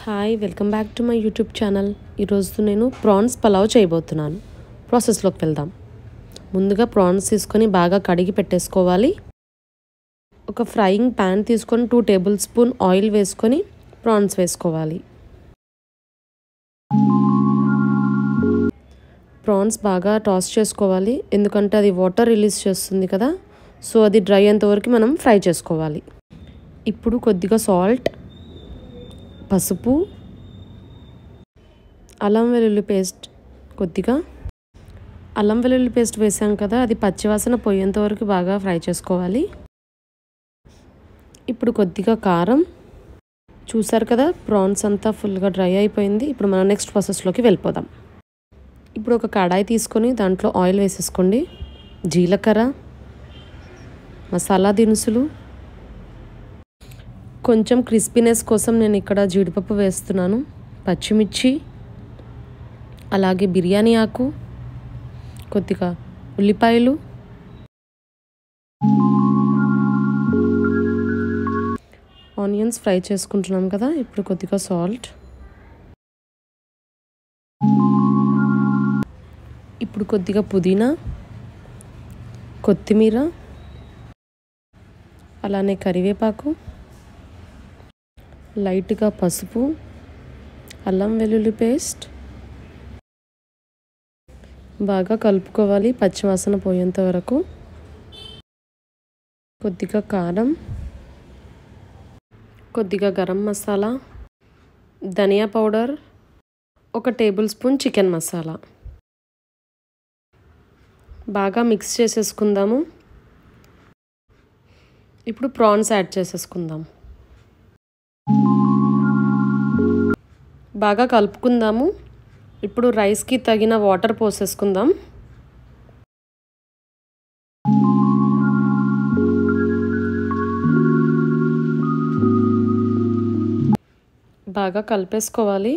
Hi welcome back to my YouTube channel. ఈరోజు నేను prawns pulao చేయబోతున్నాను. ప్రాసెస్లోకి వెళ్దాం. ముందుగా ప్రాన్స్ తీసుకొని బాగా కడిగి పెట్టేసుకోవాలి. ఒక ఫ్రైయింగ్ ప్యాన్ తీసుకొని 2 టేబుల్ స్పూన్ ఆయిల్ వేసుకొని ప్రాన్స్ వేసుకోవాలి. ప్రాన్స్ బాగా టాస్ చేసుకోవాలి, ఎందుకంటే అది వాటర్ రిలీజ్ చేస్తుంది కదా, సో అది డ్రై అయ్యేంతవరకు మనం ఫ్రై చేసుకోవాలి. ఇప్పుడు కొద్దిగా సాల్ట్, పసుపు, అల్లం వెల్లుల్లి పేస్ట్, కొద్దిగా అల్లం వెల్లుల్లి పేస్ట్ వేసాం కదా, అది పచ్చివాసన పోయేంత వరకు బాగా ఫ్రై చేసుకోవాలి. ఇప్పుడు కొద్దిగా కారం. చూసారు కదా, ప్రాన్స్ అంతా ఫుల్గా డ్రై అయిపోయింది. ఇప్పుడు మనం నెక్స్ట్ ప్రాసెస్లోకి వెళ్ళిపోదాం. ఇప్పుడు ఒక కడాయి తీసుకొని దాంట్లో ఆయిల్ వేసేసుకోండి. జీలకర్ర, మసాలా దినుసులు, కొంచెం క్రిస్పీనెస్ కోసం నేను ఇక్కడ జీడిపప్పు వేస్తున్నాను, పచ్చిమిర్చి, అలాగే బిర్యానీ ఆకు, కొద్దిగా ఉల్లిపాయలు, ఆనియన్స్ ఫ్రై చేసుకుంటున్నాం కదా. ఇప్పుడు కొద్దిగా సాల్ట్, ఇప్పుడు కొద్దిగా పుదీనా, కొత్తిమీర, అలానే కరివేపాకు, లైట్గా పసుపు, అల్లం వెల్లుల్లి పేస్ట్, బాగా కలుపుకోవాలి పచ్చివాసన పోయేంత వరకు. కొద్దిగా కారం, కొద్దిగా garam masala, dhania powder, 1 tablespoon chicken masala, బాగా మిక్స్ చేసేసుకుందాము. ఇప్పుడు ప్రాన్స్ యాడ్ చేసేసుకుందాం. బాగా కలుపుకుందాము. ఇప్పుడు రైస్కి తగిన వాటర్ పోసేసుకుందాం. బాగా కలిపేసుకోవాలి.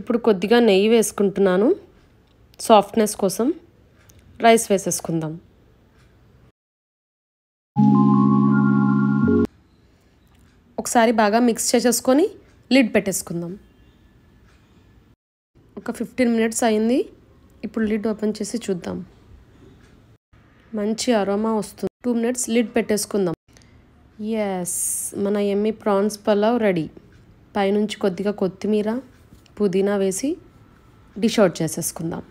ఇప్పుడు కొద్దిగా నెయ్యి వేసుకుంటున్నాను సాఫ్ట్నెస్ కోసం. రైస్ వేసేసుకుందాం. ఒకసారి బాగా మిక్స్ చేసేసుకొని లిడ్ పెట్టేసుకుందాం. ఒక 15 మినిట్స్ అయింది. ఇప్పుడు లిడ్ ఓపెన్ చేసి చూద్దాం. మంచి అరోమా వస్తుంది. 2 మినిట్స్ లిడ్ పెట్టేసుకుందాం. ఎస్, మన యమ్మీ ప్రాన్స్ పలావ్ రెడీ. పైనుంచి కొద్దిగా కొత్తిమీర, పుదీనా వేసి డిష్ అవుట్ చేసేసుకుందాం.